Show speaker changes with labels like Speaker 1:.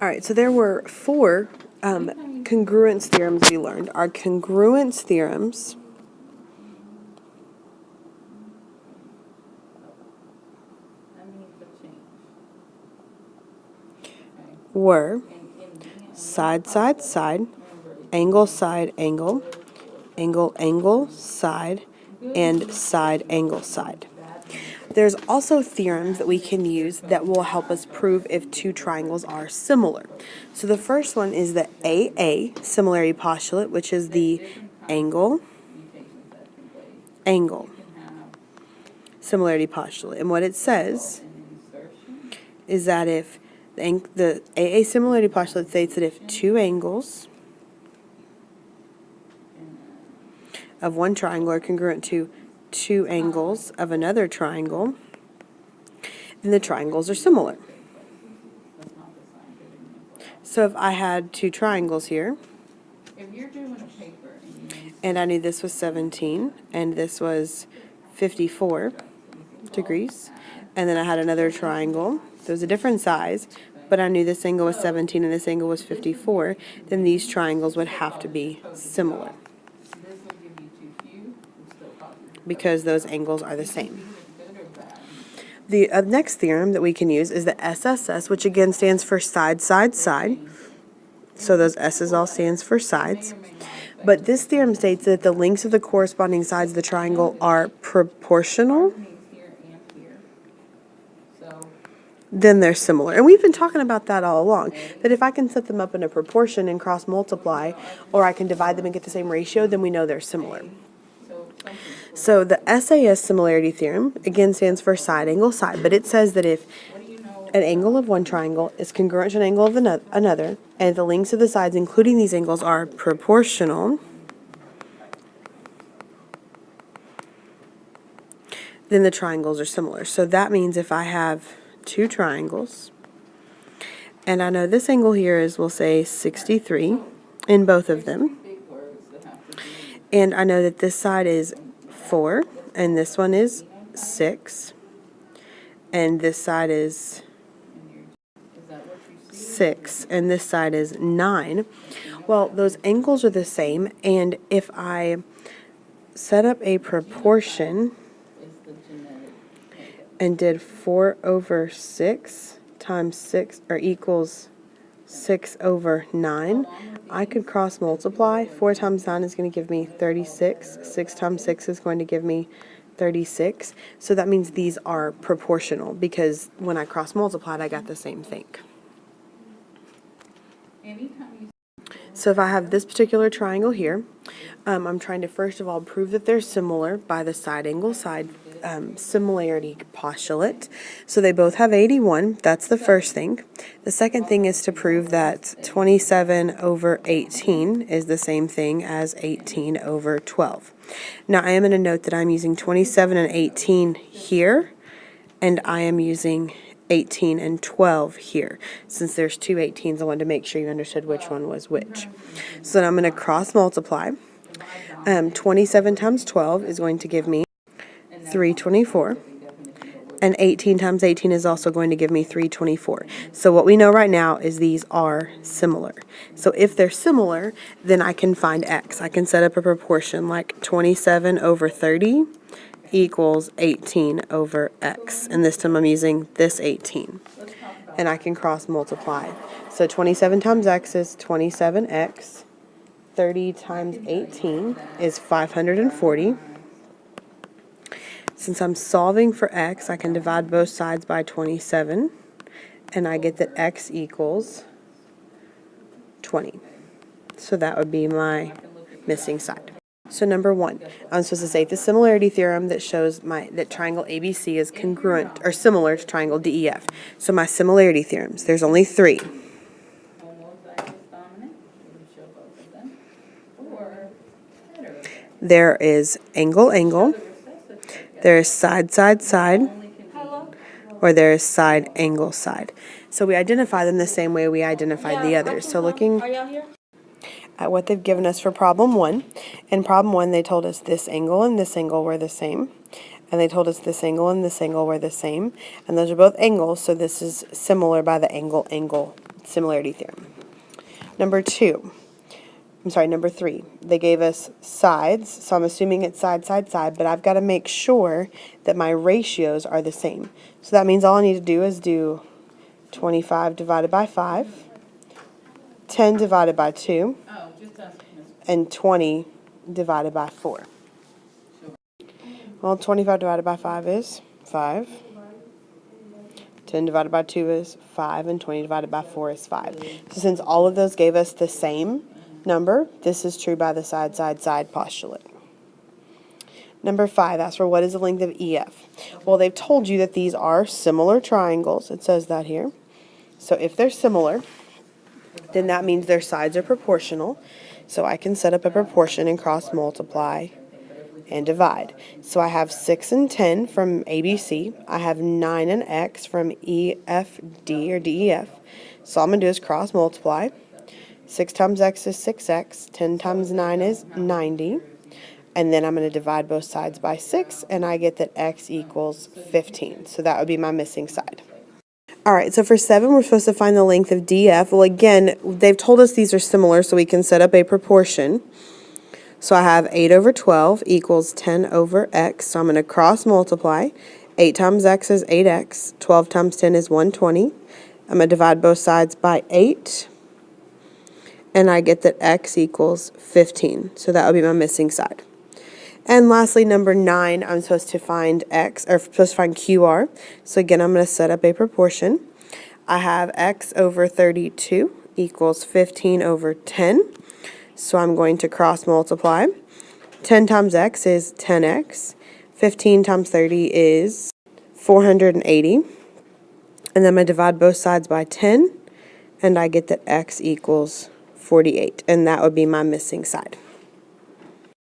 Speaker 1: All right, so there were four congruence theorems we learned. Our congruence theorems were side, side, side, angle, side, angle, angle, angle, side, and side, angle, side. There's also theorems that we can use that will help us prove if two triangles are similar. So the first one is the AA similarity postulate, which is the angle, angle similarity postulate. And what it says is that if the AA similarity postulate states that if two angles of one triangle are congruent to two angles of another triangle, then the triangles are similar. So if I had two triangles here, and I knew this was 17 and this was 54 degrees, and then I had another triangle that was a different size, but I knew this angle was 17 and this angle was 54, then these triangles would have to be similar because those angles are the same. The next theorem that we can use is the SSS, which again stands for side, side, side. So those S's all stands for sides. But this theorem states that the lengths of the corresponding sides of the triangle are proportional, then they're similar. And we've been talking about that all along, that if I can set them up in a proportion and cross multiply, or I can divide them and get the same ratio, then we know they're similar. So the SAS similarity theorem, again, stands for side, angle, side, but it says that if an angle of one triangle is congruent to an angle of another, and the lengths of the sides, including these angles, are proportional, then the triangles are similar. So that means if I have two triangles, and I know this angle here is, we'll say, 63 in both of them, and I know that this side is 4, and this one is 6, and this side is 6, and this side is 9. Well, those angles are the same, and if I set up a proportion and did 4 over 6 times 6, or equals 6 over 9, I could cross multiply. 4 times 9 is going to give me 36. 6 times 6 is going to give me 36. So that means these are proportional because when I cross multiplied, I got the same thing. So if I have this particular triangle here, I'm trying to first of all prove that they're similar by the side angle side similarity postulate. So they both have 81. That's the first thing. The second thing is to prove that 27 over 18 is the same thing as 18 over 12. Now I am going to note that I'm using 27 and 18 here, and I am using 18 and 12 here. Since there's two 18s, I wanted to make sure you understood which one was which. So then I'm going to cross multiply. 27 times 12 is going to give me 324, and 18 times 18 is also going to give me 324. So what we know right now is these are similar. So if they're similar, then I can find x. I can set up a proportion like 27 over 30 equals 18 over x. And this time I'm using this 18. And I can cross multiply. So 27 times x is 27x. 30 times 18 is 540. Since I'm solving for x, I can divide both sides by 27, and I get that x equals 20. So that would be my missing side. So number 1, I'm supposed to state the similarity theorem that shows that triangle ABC is congruent or similar to triangle DEF. So my similarity theorems, there's only 3. There is angle, angle. There is side, side, side, or there is side, angle, side. So we identify them the same way we identified the others. So looking at what they've given us for problem 1, in problem 1 they told us this angle and this angle were the same. And they told us this angle and this angle were the same. And those are both angles, so this is similar by the angle, angle similarity theorem. Number 3. They gave us sides, so I'm assuming it's side, side, side, but I've got to make sure that my ratios are the same. So that means all I need to do is do 25 divided by 5, 10 divided by 2, and 20 divided by 4. Well, 25 divided by 5 is 5. 10 divided by 2 is 5, and 20 divided by 4 is 5. So since all of those gave us the same number, this is true by the side, side, side postulate. Number 5 asks for what is the length of EF? Well, they've told you that these are similar triangles. It says that here. So if they're similar, then that means their sides are proportional. So I can set up a proportion and cross multiply and divide. So I have 6 and 10 from ABC. I have 9 and X from EFD or DEF. So all I'm going to do is cross multiply. 6 times X is 6X. 10 times 9 is 90. And then I'm going to divide both sides by 6, and I get that X equals 15. So that would be my missing side. All right, so for 7, we're supposed to find the length of DF. Well, again, they've told us these are similar, so we can set up a proportion. So I have 8 over 12 equals 10 over X. So I'm going to cross multiply. 8 times X is 8X. 12 times 10 is 120. I'm going to divide both sides by 8. And I get that X equals 15. So that would be my missing side. And lastly, number 9, I'm supposed to find X, or supposed to find QR. So again, I'm going to set up a proportion. I have X over 32 equals 15 over 10. So I'm going to cross multiply. 10 times X is 10X. 15 times 30 is 480. And then I'm going to divide both sides by 10. And I get that X equals 48. And that would be my missing side.